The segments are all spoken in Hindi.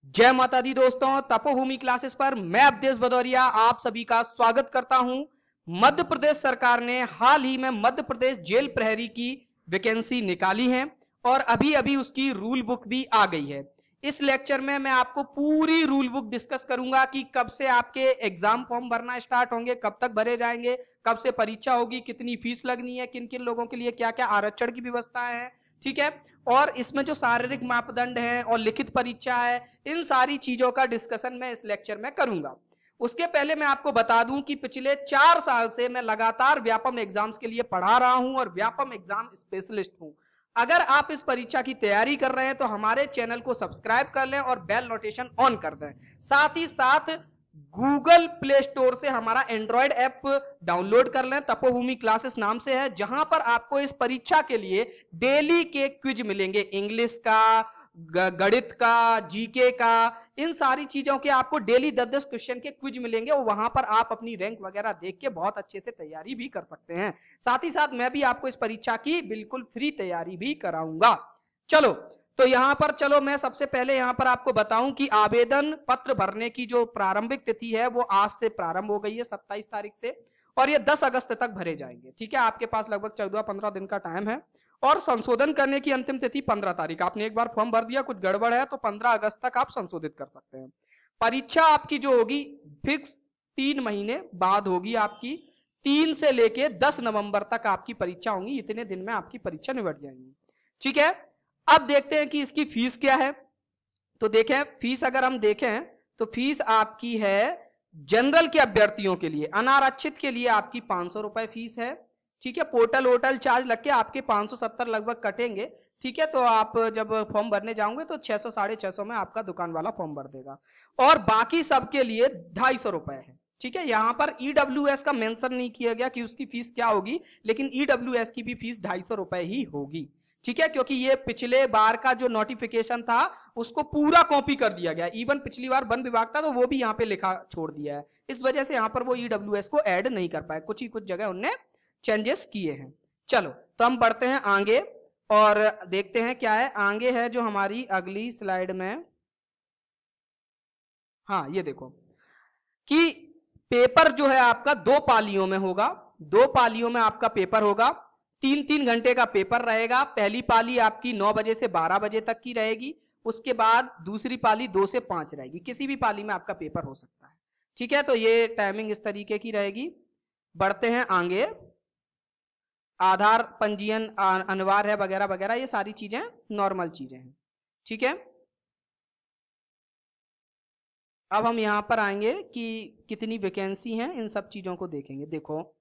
जय माता दी दोस्तों, तपोभूमि क्लासेस पर मैं अवधेश भदौरिया आप सभी का स्वागत करता हूं। मध्य प्रदेश सरकार ने हाल ही में मध्य प्रदेश जेल प्रहरी की वैकेंसी निकाली है और अभी अभी उसकी रूल बुक भी आ गई है। इस लेक्चर में मैं आपको पूरी रूल बुक डिस्कस करूंगा कि कब से आपके एग्जाम फॉर्म भरना स्टार्ट होंगे, कब तक भरे जाएंगे, कब से परीक्षा होगी, कितनी फीस लगनी है, किन किन लोगों के लिए क्या क्या आरक्षण की व्यवस्था है, ठीक है। और इसमें जो शारीरिक मापदंड है और लिखित परीक्षा है, इन सारी चीजों का डिस्कशन मैं इस लेक्चर में करूंगा। उसके पहले मैं आपको बता दूं कि पिछले 4 साल से मैं लगातार व्यापम एग्जाम्स के लिए पढ़ा रहा हूं और व्यापम एग्जाम स्पेशलिस्ट हूं। अगर आप इस परीक्षा की तैयारी कर रहे हैं तो हमारे चैनल को सब्सक्राइब कर लें और बेल नोटिफिकेशन ऑन कर दें। साथ ही साथ गूगल प्ले स्टोर से हमारा एंड्रॉयड ऐप डाउनलोड कर लें, तपोभूमि क्लासेस नाम से है, जहां पर आपको इस परीक्षा के लिए डेली के क्विज मिलेंगे, इंग्लिश का, गणित का, जीके का, इन सारी चीजों के आपको डेली 10-10 क्वेश्चन के क्विज मिलेंगे और वहां पर आप अपनी रैंक वगैरह देख के बहुत अच्छे से तैयारी भी कर सकते हैं। साथ ही साथ मैं भी आपको इस परीक्षा की बिल्कुल फ्री तैयारी भी कराऊंगा। चलो, तो यहां पर चलो मैं सबसे पहले यहां पर आपको बताऊं कि आवेदन पत्र भरने की जो प्रारंभिक तिथि है वो आज से प्रारंभ हो गई है, 27 तारीख से, और ये 10 अगस्त तक भरे जाएंगे। ठीक है, आपके पास लगभग 14-15 दिन का टाइम है। और संशोधन करने की अंतिम तिथि 15 तारीख। आपने एक बार फॉर्म भर दिया, कुछ गड़बड़ है तो 15 अगस्त तक आप संशोधित कर सकते हैं। परीक्षा आपकी जो होगी फिक्स 3 महीने बाद होगी आपकी। 3 से लेके 10 नवंबर तक आपकी परीक्षा होगी। इतने दिन में आपकी परीक्षा निपट जाएंगी। ठीक है, अब देखते हैं कि इसकी फीस क्या है। तो देखें, फीस अगर हम देखें तो फीस आपकी है जनरल के अभ्यर्थियों के लिए, अनारक्षित के लिए आपकी 500 रुपए फीस है। ठीक है, पोर्टल वोटल चार्ज लग के आपके 570 लगभग कटेंगे। ठीक है, तो आप जब फॉर्म भरने जाओगे तो 600 650 में आपका दुकान वाला फॉर्म भर देगा। और बाकी सबके लिए 250 रुपए है। ठीक है, यहां पर ईडब्ल्यूएस का मेंशन नहीं किया गया कि उसकी फीस क्या होगी, लेकिन ईडब्ल्यूएस की भी फीस 250 रुपए ही होगी। ठीक है, क्योंकि ये पिछले बार का जो नोटिफिकेशन था उसको पूरा कॉपी कर दिया गया। इवन पिछली बार वन विभाग था तो वो भी यहाँ पे लिखा छोड़ दिया है, इस वजह से यहाँ पर वो ईडब्ल्यूएस को ऐड नहीं कर पाए, कुछ ही कुछ जगह उनने चेंजेस किए हैं। चलो, तो हम बढ़ते हैं आगे और देखते हैं क्या है आगे है जो हमारी अगली स्लाइड में। हाँ, ये देखो कि पेपर जो है आपका 2 पालियों में होगा। 2 पालियों में आपका पेपर होगा। 3-3 घंटे का पेपर रहेगा। पहली पाली आपकी 9 बजे से 12 बजे तक की रहेगी। उसके बाद दूसरी पाली 2 से 5 रहेगी। किसी भी पाली में आपका पेपर हो सकता है। ठीक है, तो ये टाइमिंग इस तरीके की रहेगी। बढ़ते हैं आगे। आधार पंजीयन अनिवार्य है वगैरह वगैरह, ये सारी चीजें नॉर्मल चीजें हैं। ठीक है, अब हम यहां पर आएंगे कि कितनी वैकेंसी हैं, इन सब चीजों को देखेंगे। देखो,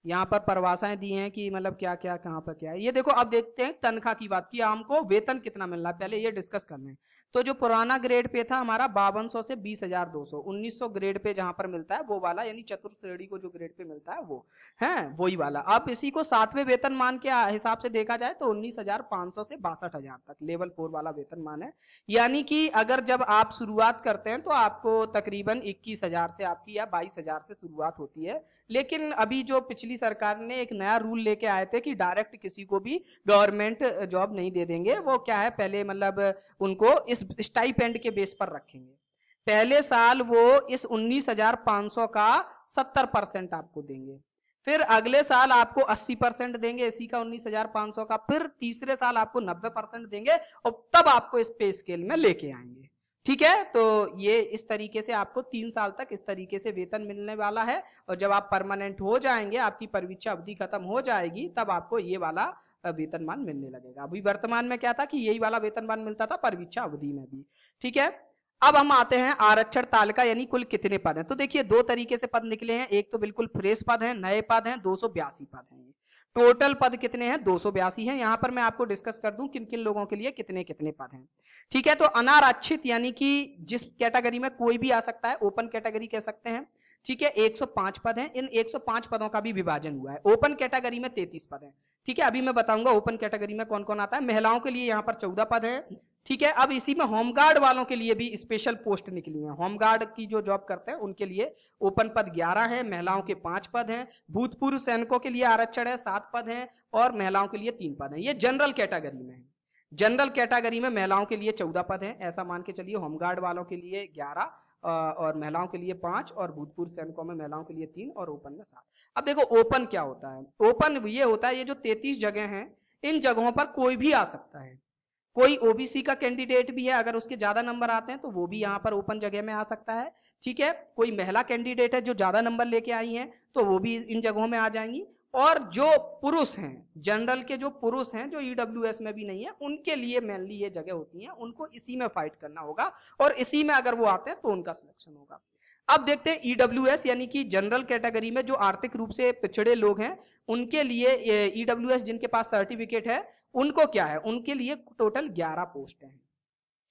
यहाँ पर परिभाषाएं दी हैं कि मतलब क्या क्या कहाँ पर क्या है। ये देखो, अब देखते हैं तनख्वाह की बात की, हमको वेतन कितना मिल रहा है, पहले ये डिस्कस करना है। तो जो पुराना ग्रेड पे था हमारा 5200 से 20,200, 1900 ग्रेड पे जहां पर मिलता है वो वाला, यानी चतुर्थ श्रेणी को जो ग्रेड पे मिलता है वो है वही वाला। अब इसी को 7वें वेतन मान के हिसाब से देखा जाए तो 19,500 से 62,000 तक लेवल 4 वाला वेतन मान है। यानी कि अगर जब आप शुरुआत करते हैं तो आपको तकरीबन 21,000 से आपकी या 22,000 से शुरुआत होती है। लेकिन अभी जो पिछली सरकार ने एक नया रूल लेके आए थे कि डायरेक्ट किसी को भी गवर्नमेंट जॉब नहीं दे देंगे। वो क्या है, पहले मतलब उनको इस स्टाइपेंड के बेस पर रखेंगे। पहले साल वो इस 19,500 का 70% आपको देंगे, फिर अगले साल आपको 80% देंगे इसी का 19,500 का, फिर तीसरे साल आपको 90% देंगे और तब आपको इस पे स्केल में लेके आएंगे। ठीक है, तो ये इस तरीके से आपको 3 साल तक इस तरीके से वेतन मिलने वाला है। और जब आप परमानेंट हो जाएंगे, आपकी परीक्षा अवधि खत्म हो जाएगी, तब आपको ये वाला वेतनमान मिलने लगेगा। अभी वर्तमान में क्या था कि यही वाला वेतनमान मिलता था परीक्षा अवधि में भी। ठीक है, अब हम आते हैं आरक्षण तालिका, यानी कुल कितने पद हैं। तो देखिए, 2 तरीके से पद निकले हैं, एक तो बिल्कुल फ्रेश पद हैं, नए पद हैं, 282 पद हैं। टोटल पद कितने हैं, 282 हैं। यहां पर मैं आपको डिस्कस कर दूं किन किन लोगों के लिए कितने कितने पद हैं। ठीक है, तो अनारक्षित यानी कि जिस कैटेगरी में कोई भी आ सकता है, ओपन कैटेगरी कह सकते हैं। ठीक है, 105 पद हैं। इन 105 पदों का भी विभाजन हुआ है। ओपन कैटेगरी में 33 पद हैं। ठीक है, अभी मैं बताऊंगा ओपन कैटेगरी में कौन कौन आता है। महिलाओं के लिए यहाँ पर 14 पद है। ठीक है, अब इसी में होमगार्ड वालों के लिए भी स्पेशल पोस्ट निकली है। होमगार्ड की जो जॉब करते हैं उनके लिए ओपन पद 11 है, महिलाओं के 5 पद हैं। भूतपूर्व सैनिकों के लिए आरक्षण है, 7 पद हैं और महिलाओं के लिए 3 पद हैं। ये जनरल कैटेगरी में है। जनरल कैटेगरी में महिलाओं के लिए 14 पद हैं, ऐसा मान के चलिए। होमगार्ड वालों के लिए 11 और महिलाओं के लिए 5 और भूतपूर्व सैनिकों में महिलाओं के लिए 3 और ओपन में 7। अब देखो ओपन क्या होता है। ओपन ये होता है, ये जो 33 जगह हैं इन जगहों पर कोई भी आ सकता है। कोई ओबीसी का कैंडिडेट भी है, अगर उसके ज्यादा नंबर आते हैं तो वो भी यहाँ पर ओपन जगह में आ सकता है। ठीक है, कोई महिला कैंडिडेट है जो ज्यादा नंबर लेके आई हैं तो वो भी इन जगहों में आ जाएंगी। और जो पुरुष हैं, जनरल के जो पुरुष हैं जो ईडब्ल्यूएस में भी नहीं है, उनके लिए मेनली ये जगह होती है, उनको इसी में फाइट करना होगा और इसी में अगर वो आते हैं तो उनका सिलेक्शन होगा। अब देखते हैं ईडब्ल्यूएस यानी कि जनरल कैटेगरी में जो आर्थिक रूप से पिछड़े लोग हैं उनके लिए ईडब्ल्यूएस जिनके पास सर्टिफिकेट है उनको क्या है, उनके लिए टोटल 11 पोस्ट हैं।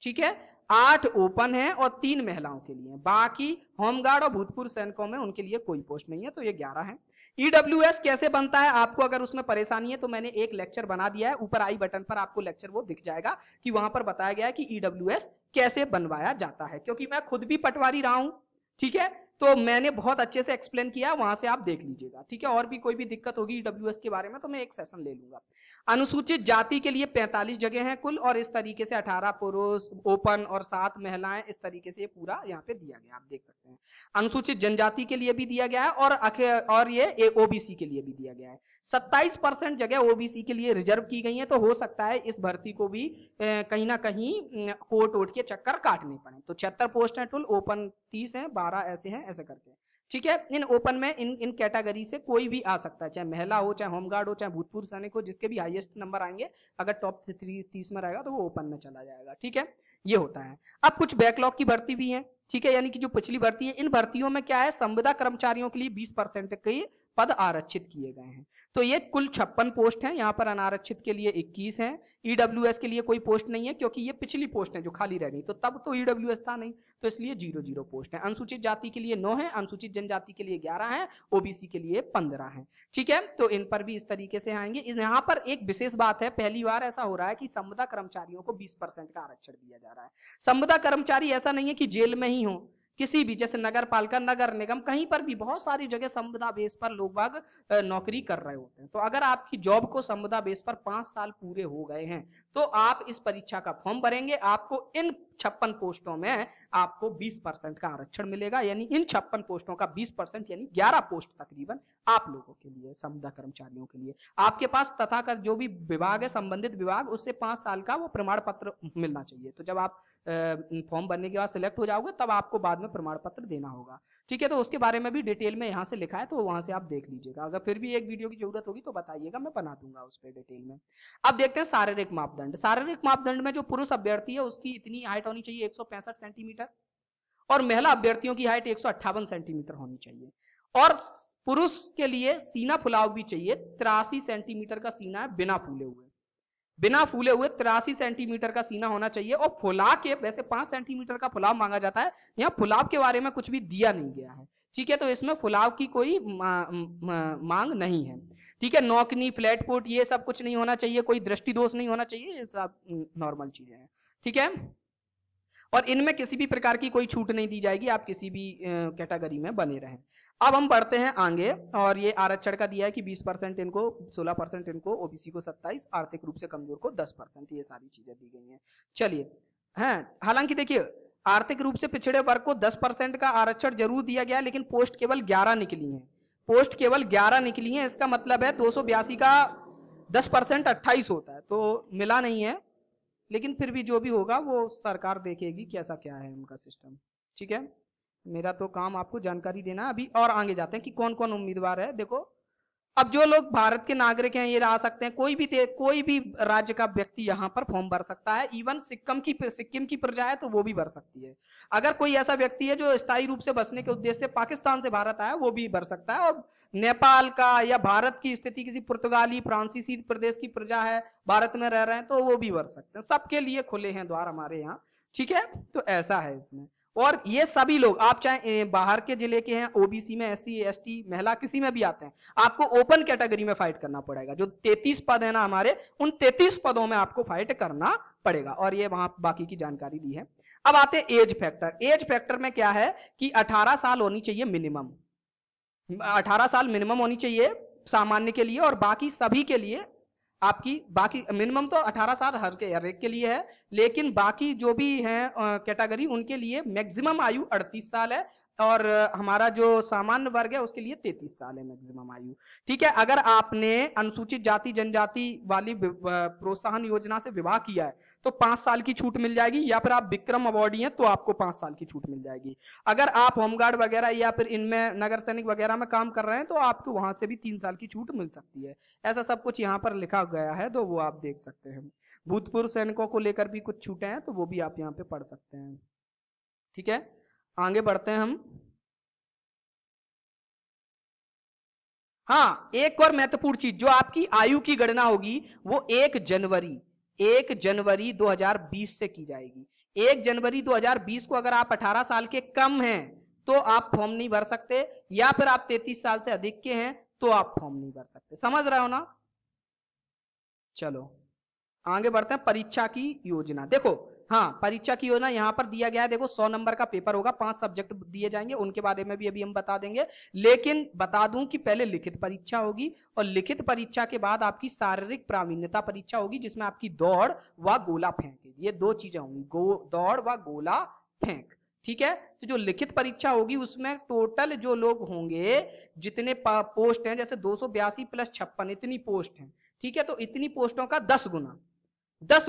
ठीक है, 8 ओपन है और 3 महिलाओं के लिए, बाकी होमगार्ड और भूतपूर्व सैनिकों में उनके लिए कोई पोस्ट नहीं है, तो ये 11 है। ईडब्ल्यूएस कैसे बनता है, आपको अगर उसमें परेशानी है तो मैंने एक लेक्चर बना दिया है, ऊपर आई बटन पर आपको लेक्चर वो दिख जाएगा कि वहां पर बताया गया है कि ईडब्ल्यूएस कैसे बनवाया जाता है, क्योंकि मैं खुद भी पटवारी रहा हूं। ठीक है, तो मैंने बहुत अच्छे से एक्सप्लेन किया, वहां से आप देख लीजिएगा। ठीक है, और भी कोई भी दिक्कत होगी ईडब्ल्यूएस के बारे में तो मैं एक सेशन ले लूंगा। अनुसूचित जाति के लिए 45 जगह हैं कुल, और इस तरीके से 18 पुरुष ओपन और 7 महिलाएं, इस तरीके से ये पूरा यहाँ पे दिया गया, आप देख सकते हैं। अनुसूचित जनजाति के लिए भी दिया गया है और ये ओबीसी के लिए भी दिया गया है। 27% जगह ओबीसी के लिए रिजर्व की गई है, तो हो सकता है इस भर्ती को भी कहीं ना कहीं कोर्ट वोट के चक्कर काटने पड़े। तो 76 पोस्ट है टोटल, ओपन 30 है, 12 ऐसे हैं, ऐसे करके। ठीक है, इन ओपन में इन कैटेगरी से कोई भी आ सकता है, चाहे महिला हो, चाहे होमगार्ड हो, चाहे भूतपूर्व सैनिक हो, जिसके भी हाईएस्ट नंबर आएंगे, अगर टॉप 30 में रहेगा तो वो ओपन में चला जाएगा। ठीक है, ये होता है। अब कुछ बैकलॉग की भर्ती भी है। ठीक है, यानी कि जो पिछली भर्ती है, इन भर्तियों में क्या है, संविदा कर्मचारियों के लिए 20% के पद आरक्षित किए गए हैं। तो ये कुल 56 पोस्ट हैं, यहाँ पर अनारक्षित के लिए 21 हैं। ईडब्ल्यूएस के लिए कोई पोस्ट नहीं है, क्योंकि ये पिछली पोस्ट है जो खाली रह गई, तो तब तो ईडब्ल्यूएस था नहीं, तो इसलिए 0 पोस्ट है। अनुसूचित जाति के लिए 9 है, अनुसूचित जनजाति के लिए 11 है, ओबीसी के लिए 15 है। ठीक है, तो इन पर भी इस तरीके से आएंगे। यहाँ पर एक विशेष बात है, पहली बार ऐसा हो रहा है कि संविदा कर्मचारियों को 20% का आरक्षण दिया जा रहा है। संविदा कर्मचारी ऐसा नहीं है कि जेल में ही हो, किसी भी, जैसे नगर पालिका, नगर निगम, कहीं पर भी बहुत सारी जगह संविदा बेस पर लोग बाग नौकरी कर रहे होते हैं। तो अगर आपकी जॉब को संविदा बेस पर 5 साल पूरे हो गए हैं तो आप इस परीक्षा का फॉर्म भरेंगे, आपको इन 56 पोस्टों में आपको 20% का आरक्षण मिलेगा, यानी इन 56 पोस्टों का 20% यानी 11 पोस्ट तकरीबन आप लोगों के लिए, संविदा कर्मचारियों के लिए। आपके पास तथा जो भी विभाग है, संबंधित विभाग, उससे 5 साल का वो प्रमाण पत्र मिलना चाहिए। तो जब आप फॉर्म भरने के बाद सिलेक्ट हो जाओगे तब आपको बाद में प्रमाण पत्र देना होगा। ठीक है, तो उसके बारे में भी डिटेल में यहाँ से लिखा है, तो वहां से आप देख लीजिएगा। अगर फिर भी एक वीडियो की जरूरत होगी तो बताइएगा, मैं बना दूंगा उस पर डिटेल में। अब देखते हैं शारीरिक मापदंड। शारीरिक मापदंड में जो पुरुष अभ्यर्थी है उसकी इतनी हाइट होनी चाहिए 165 सेंटीमीटर, और महिला अभ्यर्थियों की हाइट 158 सेंटीमीटर होनी चाहिए। और पुरुष के लिए सीना फुलाव भी चाहिए, 83 सेंटीमीटर का सीना है, बिना फूले हुए 83 सेंटीमीटर का सीना होना चाहिए। और फुला के, वैसे 5 सेंटीमीटर का फुलाव मांगा जाता है, यहाँ फुलाव के बारे में कुछ भी दिया नहीं गया है। ठीक है, तो इसमें फुलाव की कोई मांग नहीं है। ठीक है, नौकनी, फ्लैट फुट, ये सब कुछ नहीं होना चाहिए, कोई दृष्टि दोष नहीं होना चाहिए, ये सब नॉर्मल चीजें हैं। ठीक है, और इनमें किसी भी प्रकार की कोई छूट नहीं दी जाएगी, आप किसी भी कैटेगरी में बने रहें। अब हम बढ़ते हैं आगे, और ये आरक्षण का दिया है कि 20% इनको, 16% इनको, ओबीसी को 27, आर्थिक रूप से कमजोर को 10%, ये सारी चीजें दी गई हैं। चलिए, हैं, हालांकि देखिए आर्थिक रूप से पिछड़े वर्ग को 10% का आरक्षण जरूर दिया गया है, लेकिन पोस्ट केवल 11 निकली है, पोस्ट केवल 11 निकली है। इसका मतलब है 282 का 10% 28 होता है, तो मिला नहीं है, लेकिन फिर भी जो भी होगा वो सरकार देखेगी कैसा क्या है उनका सिस्टम। ठीक है, मेरा तो काम आपको जानकारी देना। अभी और आगे जाते हैं कि कौन कौन उम्मीदवार है। देखो, अब जो लोग भारत के नागरिक हैं ये आ सकते हैं, कोई भी राज्य का व्यक्ति यहाँ पर फॉर्म भर सकता है। इवन सिक्किम की प्रजा है तो वो भी भर सकती है। अगर कोई ऐसा व्यक्ति है जो स्थायी रूप से बसने के उद्देश्य से पाकिस्तान से भारत आया, वो भी भर सकता है। और नेपाल का या भारत की स्थिति किसी पुर्तगाली, फ्रांसीसी प्रदेश की प्रजा है, भारत में रह रहे हैं, तो वो भी भर सकते हैं। सबके लिए खुले हैं द्वार हमारे यहाँ। ठीक है, तो ऐसा है इसमें। और ये सभी लोग, आप चाहे बाहर के जिले के हैं, ओबीसी में, एससी एसटी, महिला, किसी में भी आते हैं, आपको ओपन कैटेगरी में फाइट करना पड़ेगा। जो 33 पद है ना हमारे, उन 33 पदों में आपको फाइट करना पड़ेगा, और ये वहां बाकी की जानकारी दी है। अब आते हैं एज फैक्टर। एज फैक्टर में क्या है कि 18 साल होनी चाहिए मिनिमम, 18 साल मिनिमम होनी चाहिए सामान्य के लिए, और बाकी सभी के लिए आपकी बाकी मिनिमम तो 18 साल हर एक के लिए है, लेकिन बाकी जो भी हैं कैटेगरी उनके लिए मैक्सिमम आयु 38 साल है, और हमारा जो सामान्य वर्ग है उसके लिए 33 साल है मैक्सिमम आयु। ठीक है, अगर आपने अनुसूचित जाति जनजाति वाली प्रोत्साहन योजना से विवाह किया है तो 5 साल की छूट मिल जाएगी, या फिर आप विक्रम अवॉर्डी हैं तो आपको 5 साल की छूट मिल जाएगी। अगर आप होमगार्ड वगैरह या फिर इनमें नगर सैनिक वगैरह में काम कर रहे हैं तो आपको वहां से भी 3 साल की छूट मिल सकती है। ऐसा सब कुछ यहाँ पर लिखा गया है, तो वो आप देख सकते हैं। भूतपूर्व सैनिकों को लेकर भी कुछ छूटें हैं, तो वो भी आप यहाँ पे पढ़ सकते हैं। ठीक है, आगे बढ़ते हैं हम। हाँ, एक और महत्वपूर्ण चीज, जो आपकी आयु की गणना होगी वो 1 जनवरी 2020 से की जाएगी। 1 जनवरी 2020 को अगर आप 18 साल के कम हैं तो आप फॉर्म नहीं भर सकते, या फिर आप 33 साल से अधिक के हैं तो आप फॉर्म नहीं भर सकते। समझ रहे हो ना? चलो आगे बढ़ते हैं। परीक्षा की योजना देखो, हाँ परीक्षा की योजना यहाँ पर दिया गया है। देखो 100 नंबर का पेपर होगा, 5 सब्जेक्ट दिए जाएंगे, उनके बारे में भी अभी हम बता देंगे। लेकिन बता दूं कि पहले लिखित परीक्षा होगी, और लिखित परीक्षा के बाद आपकी शारीरिक प्रावीण्यता परीक्षा होगी, जिसमें आपकी दौड़ व गोला फेंक, ये 2 चीजें होंगी, दौड़ व गोला फेंक। ठीक है, तो जो लिखित परीक्षा होगी उसमें टोटल जो लोग होंगे, जितने पोस्ट हैं, जैसे 282 + 56 इतनी पोस्ट हैं। ठीक है, तो इतनी पोस्टों का 10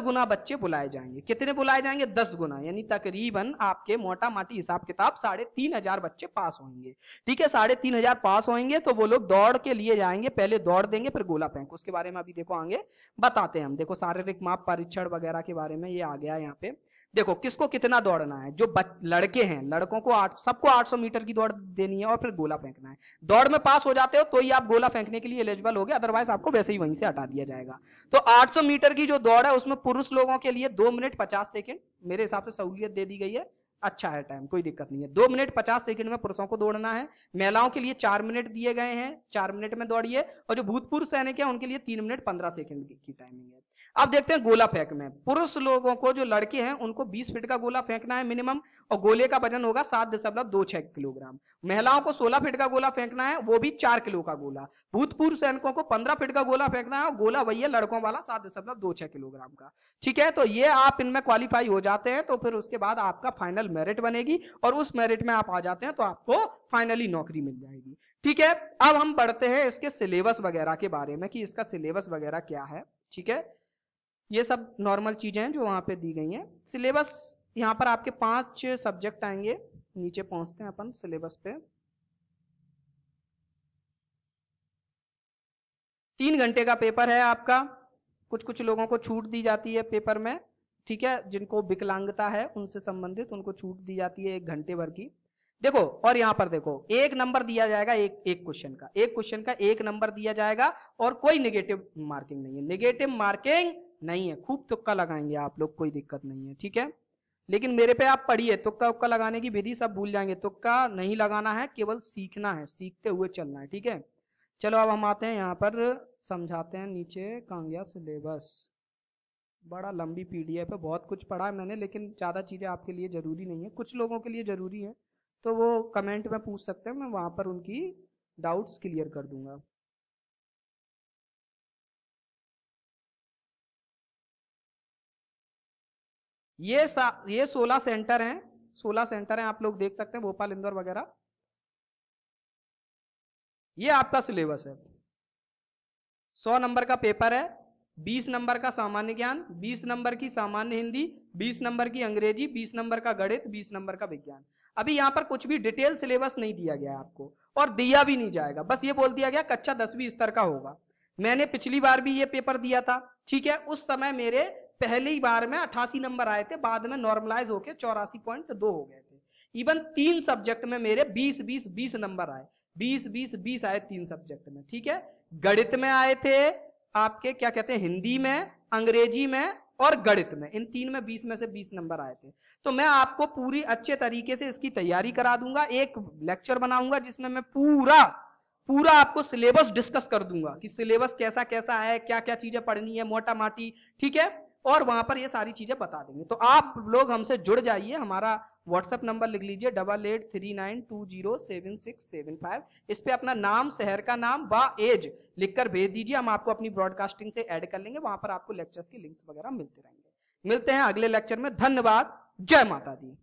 गुना बच्चे बुलाए जाएंगे। कितने बुलाए जाएंगे? 10 गुना, यानी तकरीबन आपके मोटा माटी हिसाब किताब 3,500 बच्चे पास होंगे। ठीक है, 3,500 पास होंगे तो वो लोग दौड़ के लिए जाएंगे, पहले दौड़ देंगे फिर गोला फेंक, उसके बारे में अभी देखो आगे बताते हैं हम। देखो शारीरिक माप परीक्षण वगैरह के बारे में ये आ गया यहाँ पे। देखो किसको कितना दौड़ना है, जो लड़के हैं, लड़कों को सबको 800 मीटर की दौड़ देनी है और फिर गोला फेंकना है। दौड़ में पास हो जाते हो तो ही आप गोला फेंकने के लिए एलिजिबल हो गए, अदरवाइज आपको वैसे ही वहीं से हटा दिया जाएगा। तो 800 मीटर की जो दौड़ है उसमें पुरुष लोगों के लिए 2 मिनट 50 सेकंड मेरे हिसाब से सहूलियत दे दी गई है, अच्छा है टाइम, कोई दिक्कत नहीं है। 2 मिनट 50 सेकंड में पुरुषों को दौड़ना है। महिलाओं के लिए 4 मिनट दिए गए हैं, 4 मिनट में दौड़िए, और जो भूतपूर्व सैनिक है उनके लिए 3 मिनट 15 सेकंड की टाइमिंग है। अब देखते हैं गोला फेंक में। पुरुष लोगों को, जो लड़के हैं, उनको 20 फीट का गोला फेंकना है मिनिमम, और गोले का वजन होगा 7.26 किलोग्राम। महिलाओं को 16 फीट का गोला फेंकना है, वो भी 4 किलो का गोला। भूतपूर्व सैनिकों को 15 फीट का गोला फेंकना है, और गोला वही है लड़कों वाला 7.26 किलोग्राम का। ठीक है, तो ये आप इनमें क्वालिफाई हो जाते हैं तो फिर उसके बाद आपका फाइनल मेरिट बनेगी, और उस मेरिट में आप आ जाते हैं तो आपको फाइनली नौकरी मिल जाएगी। ठीक है, अब हम बढ़ते हैं इसके सिलेबस वगैरह के बारे में कि इसका सिलेबस वगैरह क्या है। ठीक है, ये सब नॉर्मल चीजें हैं जो वहां पे दी गई हैं। सिलेबस यहाँ पर आपके 5 सब्जेक्ट आएंगे। नीचे पहुंचते हैं अपन सिलेबस पे। 3 घंटे का पेपर है आपका। कुछ कुछ लोगों को छूट दी जाती है पेपर में। ठीक है, जिनको विकलांगता है उनसे संबंधित उनको छूट दी जाती है 1 घंटे भर की। देखो, और यहाँ पर देखो 1 नंबर दिया जाएगा, एक क्वेश्चन का 1 नंबर दिया जाएगा, और कोई नेगेटिव मार्किंग नहीं है। नेगेटिव मार्किंग नहीं है, खूब तुक्का लगाएंगे आप लोग, कोई दिक्कत नहीं है। ठीक है, लेकिन मेरे पे आप पढ़िए, तुक्का उक्का लगाने की विधि सब भूल जाएंगे। तुक्का नहीं लगाना है, केवल सीखना है, सीखते हुए चलना है। ठीक है, चलो अब हम आते हैं यहाँ पर, समझाते हैं। नीचे कहाँ गया सिलेबस? बड़ा लंबी पीडीएफ है, बहुत कुछ पढ़ा है मैंने, लेकिन ज़्यादा चीज़ें आपके लिए ज़रूरी नहीं है, कुछ लोगों के लिए ज़रूरी है, तो वो कमेंट में पूछ सकते हैं, मैं वहाँ पर उनकी डाउट्स क्लियर कर दूंगा। ये 16 सेंटर हैं, 16 सेंटर हैं, आप लोग देख सकते हैं, भोपाल, इंदौर वगैरह। ये आपका सिलेबस है। 100 नंबर का पेपर है, 20 नंबर का सामान्य ज्ञान, 20 नंबर की सामान्य हिंदी, 20 नंबर की अंग्रेजी, 20 नंबर का गणित, 20 नंबर का विज्ञान। अभी यहाँ पर कुछ भी डिटेल सिलेबस नहीं दिया गया आपको, और दिया भी नहीं जाएगा, बस ये बोल दिया गया कक्षा 10वीं स्तर का होगा। मैंने पिछली बार भी ये पेपर दिया था। ठीक है, उस समय मेरे पहली बार में 88 नंबर आए थे, बाद में नॉर्मलाइज होके 84.2 हो गए थे। इवन 3 सब्जेक्ट में मेरे 20 नंबर आए, 20 आए 3 सब्जेक्ट में। ठीक है, गणित में आए थे आपके, क्या कहते हैं, हिंदी में, अंग्रेजी में और गणित में, इन 3 में 20 में से 20 नंबर आए थे। तो मैं आपको पूरी अच्छे तरीके से इसकी तैयारी करा दूंगा, एक लेक्चर बनाऊंगा जिसमें मैं पूरा आपको सिलेबस डिस्कस कर दूंगा कि सिलेबस कैसा कैसा है, क्या क्या चीजें पढ़नी है, मोटा माटी। ठीक है, और वहां पर ये सारी चीजें बता देंगे। तो आप लोग हमसे जुड़ जाइए, हमारा व्हाट्सएप नंबर लिख लीजिए 8839207675। इस पे अपना नाम, शहर का नाम व एज लिखकर भेज दीजिए, हम आपको अपनी ब्रॉडकास्टिंग से ऐड कर लेंगे, वहां पर आपको लेक्चर्स की लिंक्स वगैरह मिलते रहेंगे। मिलते हैं अगले लेक्चर में, धन्यवाद, जय माता दी।